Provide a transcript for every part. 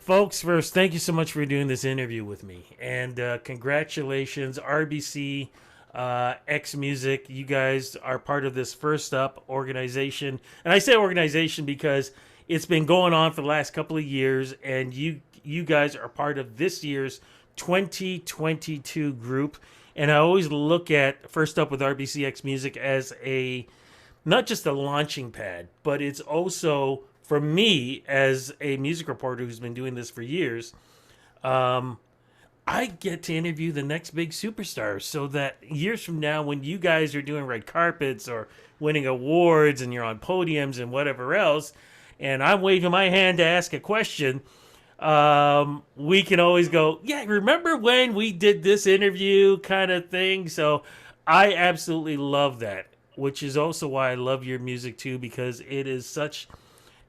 Folks, first, thank you so much for doing this interview with me. And congratulations, RBC X Music. You guys are part of this First Up organization. And I say organization because it's been going on for the last couple of years, and you guys are part of this year's 2022 group. And I always look at First Up with RBCx Music as a not just a launching pad, but it's also for me as a music reporter who's been doing this for years. Um, I get to interview the next big superstars so that years from now, when you guys are doing red carpets or winning awards and you're on podiums and whatever else, and I'm waving my hand to ask a question, we can always go, yeah, remember when we did this interview kind of thing? So I absolutely love that, which is also why I love your music too, because it is such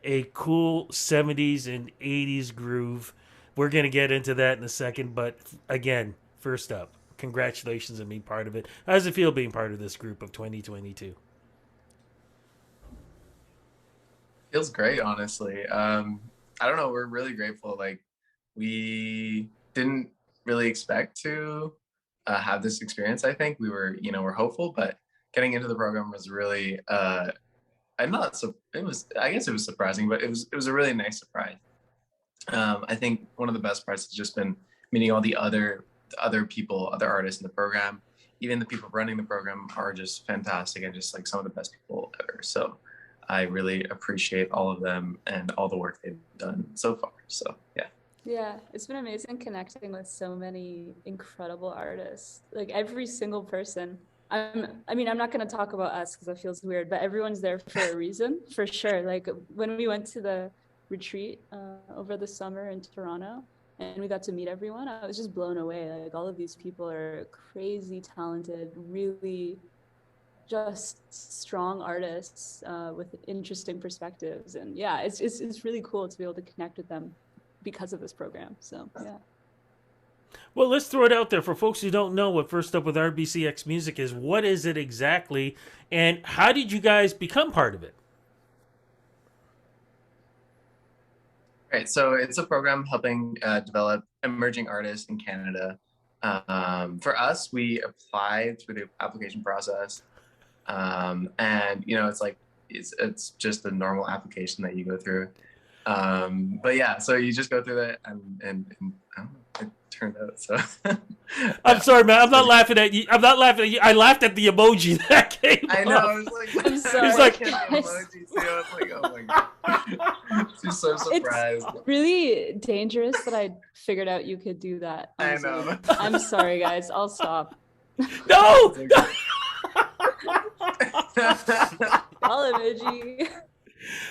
a cool 70s and 80s groove. We're going to get into that in a second, but again, first up, congratulations on being part of it. How does it feel being part of this group of 2022? Feels great, honestly. I don't know. We're really grateful. Like, we didn't really expect to have this experience. I think we're hopeful, but getting into the program was really, I'm not so. It was. I guess it was surprising, but it was a really nice surprise. I think one of the best parts has just been meeting all the other people, other artists in the program. Even the people running the program are just fantastic and just like some of the best people ever. So I really appreciate all of them and all the work they've done so far. So yeah. Yeah, it's been amazing connecting with so many incredible artists. Like every single person. I'm not going to talk about us because that feels weird, but everyone's there for a reason, for sure. Like when we went to the retreat over the summer in Toronto and we got to meet everyone, I was just blown away. Like all of these people are crazy talented, really just strong artists with interesting perspectives. And yeah, it's really cool to be able to connect with them because of this program. So yeah. Well, let's throw it out there for folks who don't know what First Up with RBCX Music is. What is it exactly, and how did you guys become part of it? Right. So it's a program helping develop emerging artists in Canada. For us, we applied through the application process, and it's like it's just a normal application that you go through. But yeah, so you just go through that, and I don't know, it turned out so. I'm Yeah, sorry, man. I'm it's not pretty cool. laughing at you. I'm not laughing at you. I laughed at the emoji that came I know. up. I was like, I'm I It's was sorry, like, looking at the guys. emojis too. I was like, oh my god, she's so It's surprised. really dangerous that I figured out you could do that I on know. Zoom. I'm sorry, guys. I'll stop. no. It's okay. All emoji.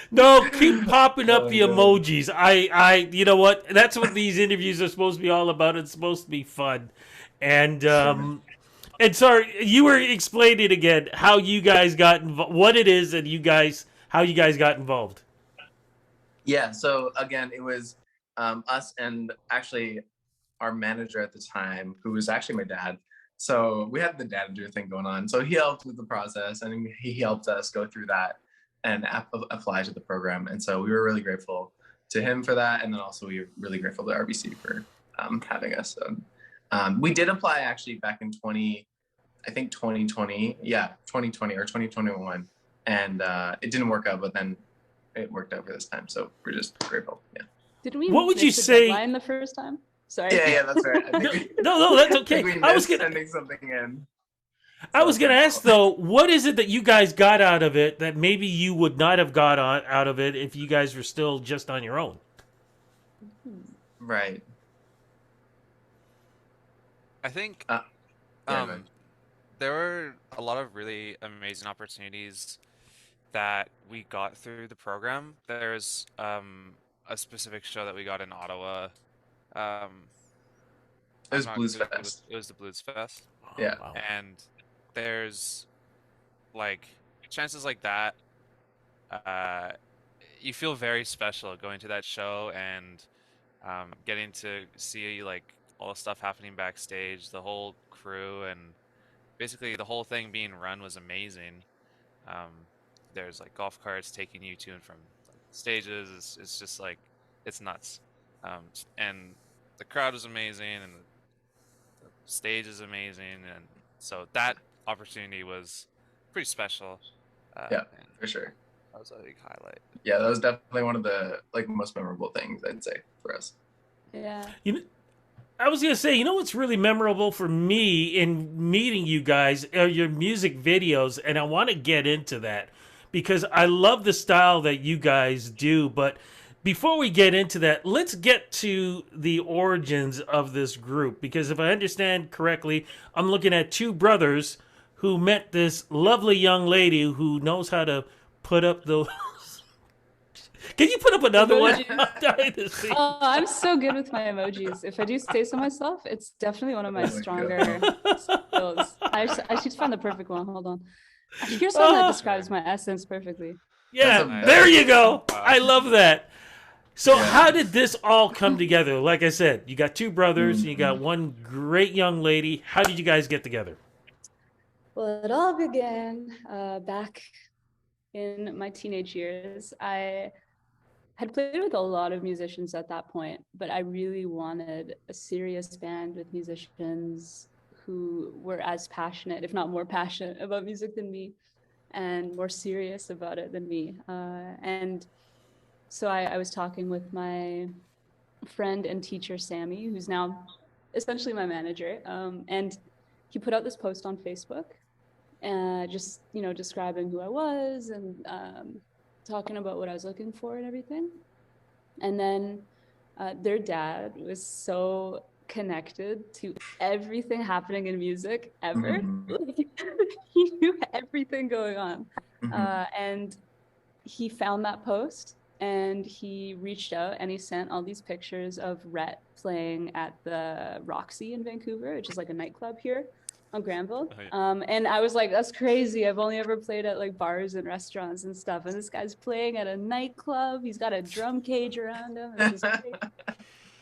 No, keep popping up Oh the my god. emojis. You know what? That's what these interviews are supposed to be all about. It's supposed to be fun, and Sure. sorry, you were explaining again how you guys got involved, what it is, and how you guys got involved. Yeah. So again, it was us and actually our manager at the time, who was actually my dad. So we had the dadager thing going on. So he helped with the process, and he helped us go through that and apply to the program. And so we were really grateful to him for that, and then also we were really grateful to RBC for having us. So, we did apply actually back in 2020, yeah, 2020 or 2021, and it didn't work out, but then it worked out for this time. So we're just grateful. Yeah. Did we What would you miss the say? deadline the first time? Sorry. Yeah, that's right. No, no, that's I think okay. we missed sending something in. I So was it's gonna our ask fault. though, what is it that you guys got out of it that maybe you would not have got out of it if you guys were still just on your own? Right. I think Uh, yeah, um, there were a lot of really amazing opportunities that we got through the program. There's a specific show that we got in Ottawa. Um, it I'm was not. Blues Fest. It was the Blues Fest, Oh Yeah. wow. and there's like chances like that. Uh, you feel very special going to that show and getting to see like all the stuff happening backstage, the whole crew, and basically the whole thing being run was amazing. Um, there's like golf carts taking you to and from like, stages. It's just like it's nuts. And the crowd was amazing, and the stage is amazing, and so that opportunity was pretty special. Yeah, and for sure. that was a big highlight. Yeah, that was definitely one of the like most memorable things, I'd say, for us. Yeah. You know, I was gonna say, you know what's really memorable for me in meeting you guys are your music videos, and I want to get into that because I love the style that you guys do. But before we get into that, let's get to the origins of this group because if I understand correctly, I'm looking at two brothers who met this lovely young lady who knows how to put up the. Can you put up another one? Emojis. I'm dying to see. Oh, I'm so good with my emojis. If I do say so myself, it's definitely one of my Oh my stronger skills. I should find the perfect one. Hold on. Here's one that describes my essence perfectly. Yeah, That's there you go. Wow. I love that. So Yeah. how did this all come together? Like I said, you got two brothers and you got Mhm. one great young lady. How did you guys get together? Well, it all began back in my teenage years. I had played with a lot of musicians at that point, but I really wanted a serious band with musicians who were as passionate, if not more passionate about music than me, and more serious about it than me. And so I was talking with my friend and teacher, Sammy, who's now essentially my manager. And he put out this post on Facebook, just, describing who I was and talking about what I was looking for and everything. And then their dad was so connected to everything happening in music ever. Mhm. He knew everything going on. Mhm. And he found that post and he reached out and he sent all these pictures of Rhett playing at the Roxy in Vancouver, which is like a nightclub here on Granville. Oh, yeah. And I was like, that's crazy. I've only ever played at like bars and restaurants and stuff. And this guy's playing at a nightclub. He's got a drum cage around him. It's just great.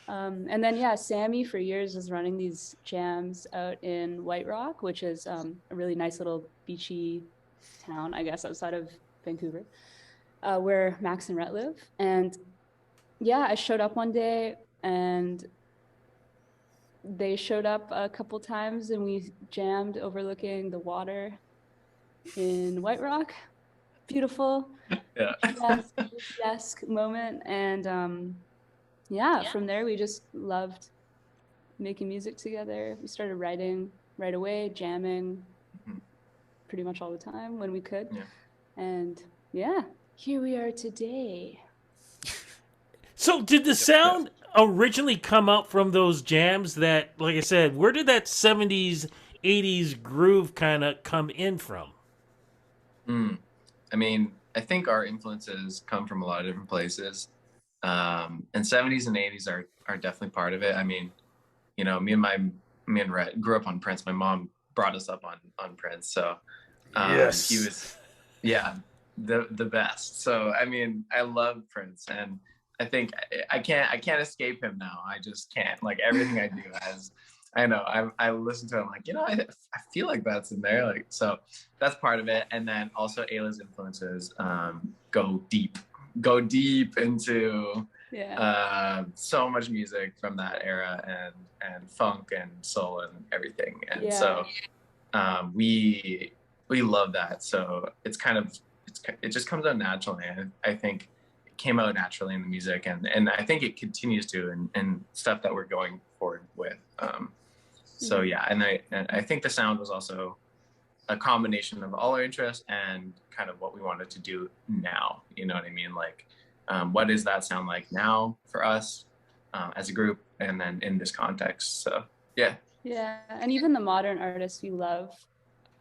And then, yeah, Sammy for years was running these jams out in White Rock, which is a really nice little beachy town, I guess, outside of Vancouver, where Max and Rhett live. And yeah, I showed up one day and they showed up a couple times and we jammed overlooking the water in White Rock. Beautiful, Yeah. esque moment. And yeah, from there we just loved making music together. We started writing right away, jamming Mhm. pretty much all the time when we could. Yeah. And yeah, here we are today. So did the sound originally come out from those jams that, like I said, where did that 70s, 80s groove kind of come in from? I mean, I think our influences come from a lot of different places. And 70s and 80s are definitely part of it. I mean, me and Rhett grew up on Prince. My mom brought us up on Prince. So Yes. he was, yeah, the best. So I mean, I love Prince, and I think I can't escape him now. I just can't. Like everything I do has, I know I listen to him like I feel like that's in there. Like so that's part of it, and then also Ayla's influences go deep into so much music from that era and funk and soul and everything, and so we love that. So it's kind of it just comes out naturally. And I think it came out naturally in the music, and I think it continues to and stuff that we're going forward with. So yeah, and I think the sound was also a combination of all our interests and kind of what we wanted to do now. You know what I mean? Like, what does that sound like now for us as a group, and then in this context? So yeah. Yeah, and even the modern artists we love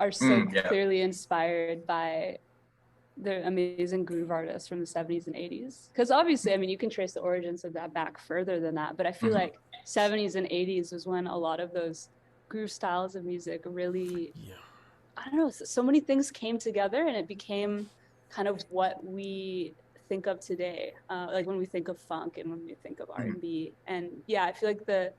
are so clearly inspired by the amazing groove artists from the 70s and 80s. Because obviously, I mean, you can trace the origins of that back further than that, but I feel like 70s and 80s was when a lot of those groove styles of music really, I don't know, so many things came together and it became kind of what we think of today, like when we think of funk and when we think of R&B. And yeah, I feel like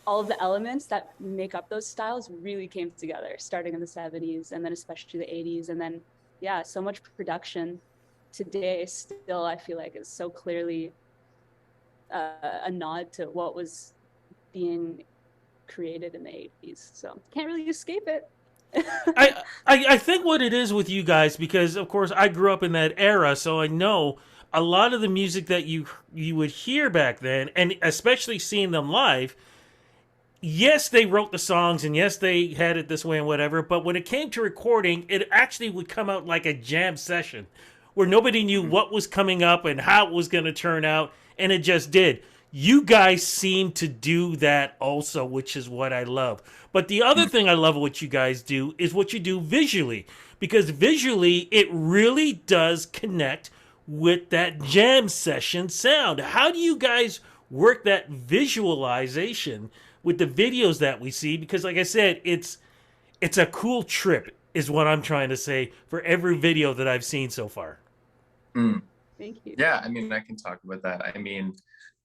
all of the elements that make up those styles really came together starting in the 70s and then especially the 80s. And then, yeah, so much production today still, I feel like is so clearly a nod to what was being created in the 80s. So can't really escape it. I think what it is with you guys, because of course I grew up in that era, so I know a lot of the music that you would hear back then, and especially seeing them live. Yes, they wrote the songs, and yes, they had it this way and whatever. But when it came to recording, it actually would come out like a jam session, where nobody knew what was coming up and how it was going to turn out, and it just did. You guys seem to do that also, which is what I love. But the other thing I love what you guys do is what you do visually, because visually it really does connect with that jam session sound. How do you guys work that visualization with the videos that we see? Because like I said, it's a cool trip is what I'm trying to say for every video that I've seen so far. Thank you. Yeah, I mean, I can talk about that. I mean,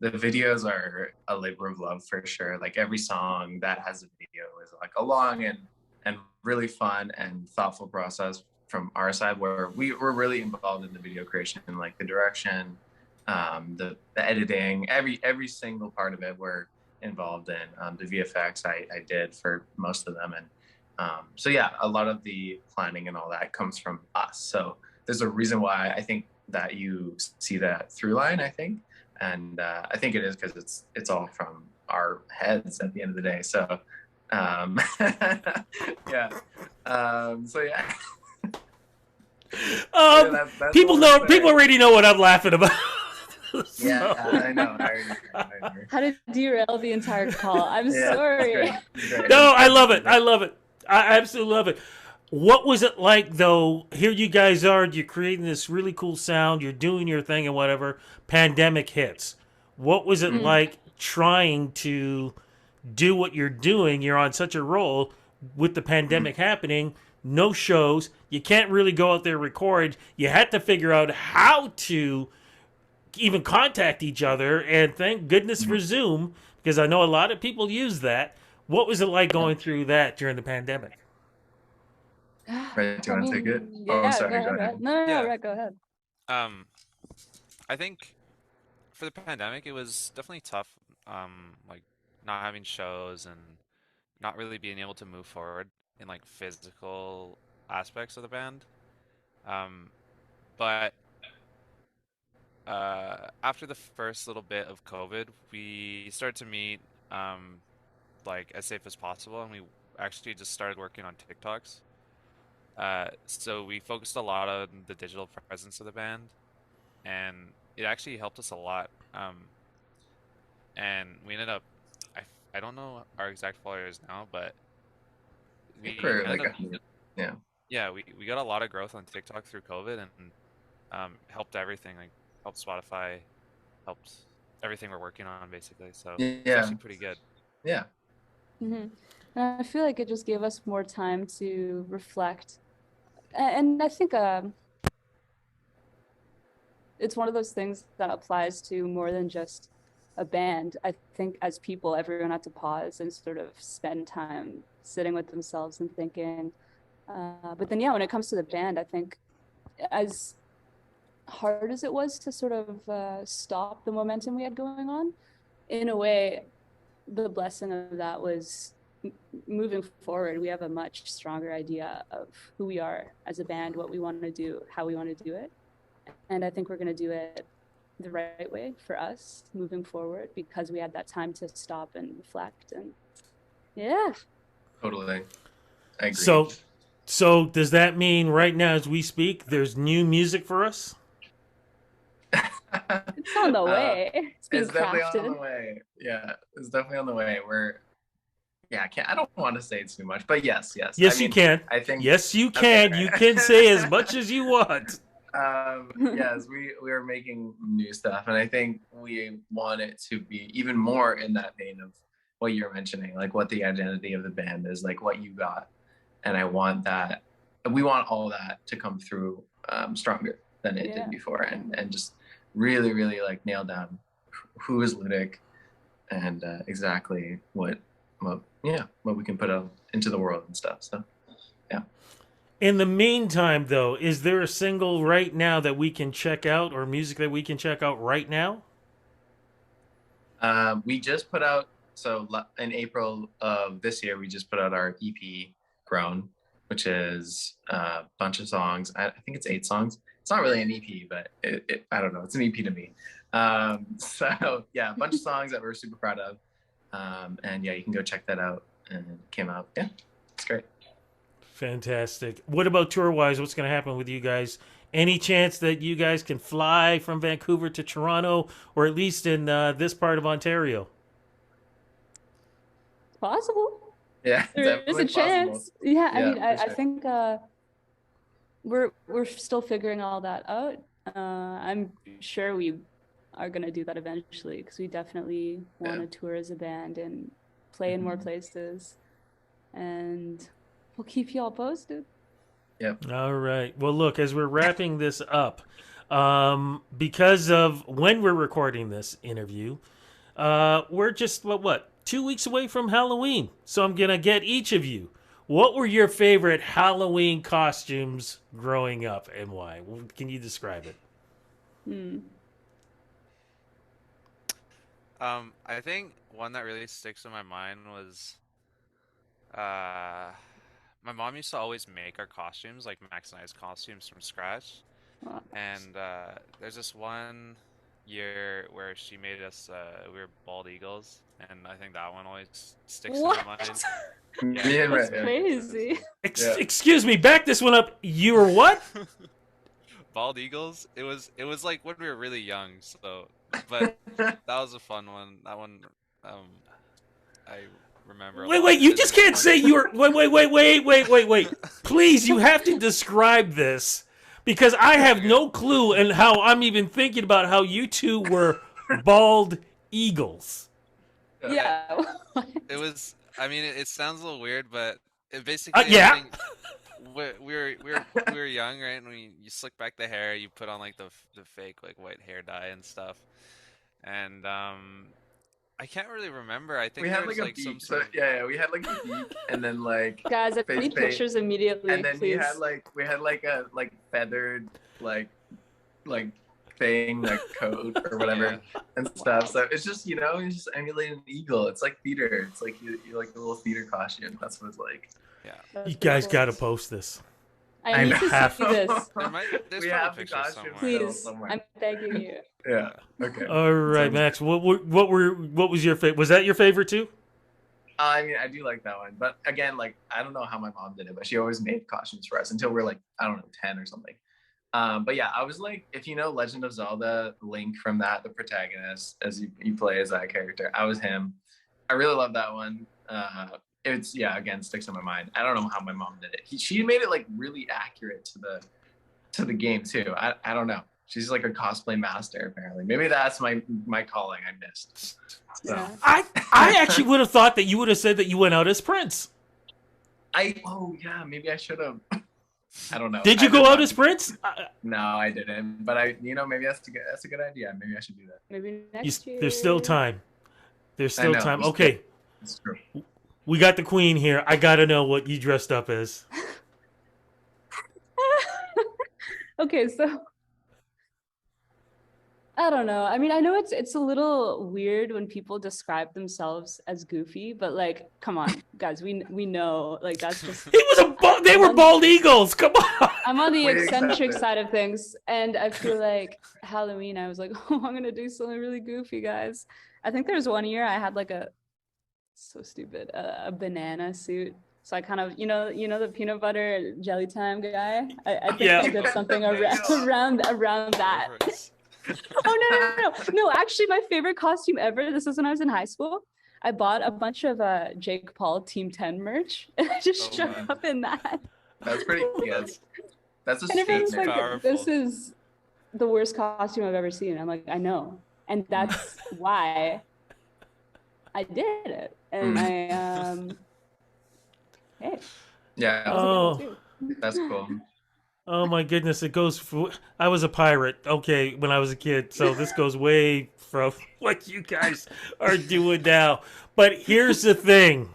the videos are a labor of love for sure. Like every song that has a video is like a long and really fun and thoughtful process from our side, where we were really involved in the video creation and like the direction, the editing, every single part of it we're involved in. The VFX I did for most of them, and so yeah, a lot of the planning and all that comes from us. So there's a reason why I think that you see that through line, I think. And I think it is because it's all from our heads at the end of the day. So yeah. So yeah. That's people already know what I'm laughing about. Yeah, I know. How to derail the entire call. I'm sorry. Great. No, I love it. I absolutely love it. What was it like, though? Here you guys are, you're creating this really cool sound, you're doing your thing and whatever, pandemic hits. What was it like trying to do what you're doing? You're on such a roll with the pandemic happening, no shows, you can't really go out there and record. You had to figure out how to even contact each other, and thank goodness for Zoom, because I know a lot of people use that. What was it like going through that during the pandemic? Right, do you want to take it? Yeah, Oh, I'm sorry. go ahead. No, Yeah. Rhett, go ahead. I think for the pandemic, it was definitely tough. Like not having shows and not really being able to move forward in like physical aspects of the band. But after the first little bit of COVID, we started to meet like as safe as possible, and we actually just started working on TikToks. So we focused a lot on the digital presence of the band, and it actually helped us a lot. And we ended up, I don't know our exact followers now, but we For ended like up, yeah. yeah, we got a lot of growth on TikTok through COVID, and helped everything, like helped Spotify, helped everything we're working on basically. So it's Yeah. actually pretty good. Yeah. And I feel like it just gave us more time to reflect. And I think it's one of those things that applies to more than just a band. I think as people, everyone had to pause and sort of spend time sitting with themselves and thinking. But then, yeah, when it comes to the band, I think as hard as it was to sort of stop the momentum we had going on, in a way, the blessing of that was moving forward. We have a much stronger idea of who we are as a band, what we want to do, how we want to do it. And I think we're going to do it the right way for us moving forward, because we had that time to stop and reflect. And yeah. Totally. I agree. So does that mean right now as we speak, there's new music for us? It's on the way. It's being definitely crafted. on the way. Yeah, it's definitely on the way. I don't want to say too much, but yes. Yes, I mean, you can. I think Yes, you can. Okay. You can say as much as you want. Yes, we are making new stuff, and I think we want it to be even more in that vein of what you're mentioning, like what the identity of the band is, like what you got. And I want that. We want all that to come through stronger than it did before, and just really, really like nail down who is Ludic and exactly what we can put out into the world and stuff. So yeah. In the meantime, though, is there a single right now that we can check out, or music that we can check out right now? We just put out, so in April of this year, we just put out our EP, Grown, which is a bunch of songs. I think it's 8 songs. It's not really an EP, but I don't know. It's an EP to me. So yeah, a bunch of songs that we're super proud of. And yeah, you can go check that out. And it came out. Yeah, it's great. Fantastic. What about tour-wise? What's going to happen with you guys? Any chance that you guys can fly from Vancouver to Toronto, or at least in this part of Ontario? It's possible. Yeah, There is a definitely possible. chance. Yeah, I Yeah, mean, I for sure. think we're still figuring all that out. I'm sure we are gonna do that eventually because we definitely want to tour as a band and play in more places, and we'll keep you all posted. Yep. All right. Well, look, as we're wrapping this up, because of when we're recording this interview, we're just, what, 2 weeks away from Halloween. So I'm going to get each of you. What were your favorite Halloween costumes growing up and why? Can you describe it? I think one that really sticks in my mind was my mom used to always make our costumes, like Max and I's costumes from scratch. Wow. And there's this one year where she made us we were bald eagles, and I think that one always sticks in my mind. Me and That's Red, yeah. crazy. Yeah. Excuse me, back this one up. You were what? Bald eagles? It was like when we were really young, so but that was a fun one. That one I remember. Wait, you just can't say you were. Wait. Please, you have to describe this because I have no clue and how I'm even thinking about how you two were bald eagles. Yeah. It was. I mean, it sounds a little weird, but it basically. Yeah. I think we were young, right? And you slick back the hair, you put on like the fake like white hair dye and stuff, and I can't really remember. I think We had there was like a some beak. sort So of... yeah, we had like a beak, and then like Guys, I face need paint. pictures immediately, And then please. we had like a feathered like thing, like coat or whatever and stuff. So it's just, you know, it's just emulating an eagle. It's like theater. It's like you like a little theater costume. That's what it's like. Yeah. That's You pretty guys cool. got to post this. I need to have- see this. There's We probably have the pictures costume somewhere. still Please, somewhere. I'm begging you. Yeah. Okay. All right, Sounds- Max. What was your favorite? Was that your favorite too? I mean, I do like that one, but again, like I don't know how my mom did it, but she always made costumes for us until we're like, I don't know, 10 or something. But yeah, I was like, if you know Legend of Zelda, Link from that, the protagonist, as you play as that character, I was him. I really love that one. It's again sticks in my mind. I don't know how my mom did it. She made it like really accurate to the game too. I don't know. She's like a cosplay master apparently. Maybe that's my calling I missed. So. Yeah. I actually would have thought that you would have said that you went out as Prince. Maybe I should have. I don't know. Did you go out as Prince? No, I didn't. But maybe that's a good idea. Maybe I should do that. Maybe next year. There's still time. There's still know. time. Okay, It's true. we got the queen here. I gotta know what you dressed up as. Okay, so I don't know. I mean, I know it's a little weird when people describe themselves as goofy, but like, come on, guys, we know like that's just. They were bald eagles. Come on. I'm on the Wait, eccentric exactly. side of things, and I feel like Halloween, I was like, oh, I'm gonna do something really goofy, guys. I think there was one year I had like so stupid, a banana suit. So I kind of, you know the peanut butter jelly time guy. I think I did something around that. Oh no! Actually, my favorite costume ever. This was when I was in high school. I bought a bunch of Jake Paul Team 10 merch, and I just showed up in that. That's pretty good. That's a And everyone's statement. like, "This is the worst costume I've ever seen." I'm like, "I know," and that's why I did it. And hey. Yeah, Oh. that's cool. Oh my goodness! It goes. I was a pirate. Okay, when I was a kid, so this goes way from what you guys are doing now. But here's the thing: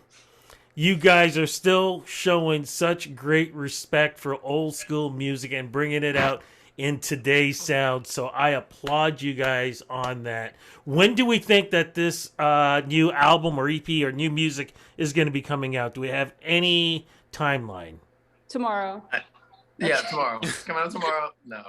you guys are still showing such great respect for old school music and bringing it out in today's sound. So I applaud you guys on that. When do we think that this new album or EP or new music is going to be coming out? Do we have any timeline? Tomorrow. Yeah, tomorrow. It's coming out tomorrow. No.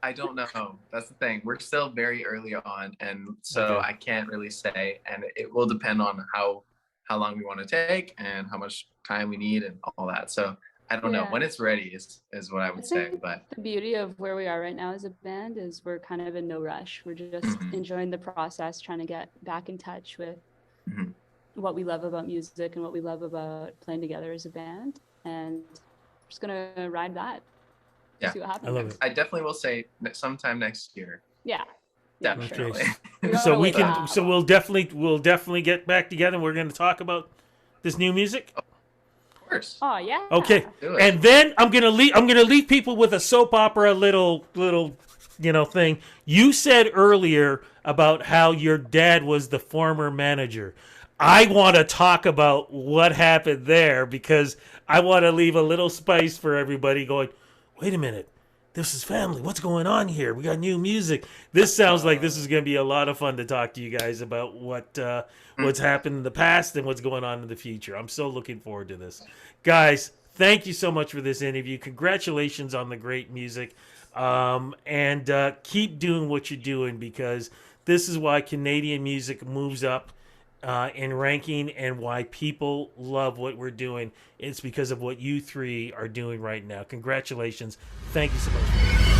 I don't know. That's the thing. We're still very early on, and so Okay. I can't really say. And it will depend on how long we want to take and how much time we need and all that. So I don't know. Yeah. When it's ready is what I I would say. think But the beauty of where we are right now as a band is we're kind of in no rush. We're just Mhm. enjoying the process, trying to get back in touch with Mhm. what we love about music and what we love about playing together as a band. And we're just gonna ride that. Yeah. See what happens. I love it. I definitely will say sometime next year. Yeah. Yeah, for sure. Definitely. We don't So wanna we wait can. that So long. we'll definitely get back together, and we're going to talk about this new music. Of course. Oh yeah. Okay, Do it. and then I'm gonna leave people with a soap opera little thing. You said earlier about how your dad was the former manager. I want to talk about what happened there because I want to leave a little spice for everybody going, wait a minute, this is family. What's going on here? We got new music. This sounds like this is going to be a lot of fun to talk to you guys about what's happened in the past and what's going on in the future. I'm so looking forward to this. Guys, thank you so much for this interview. Congratulations on the great music. And keep doing what you're doing because this is why Canadian music moves up in ranking and why people love what we're doing. It's because of what you three are doing right now. Congratulations. Thank you so much.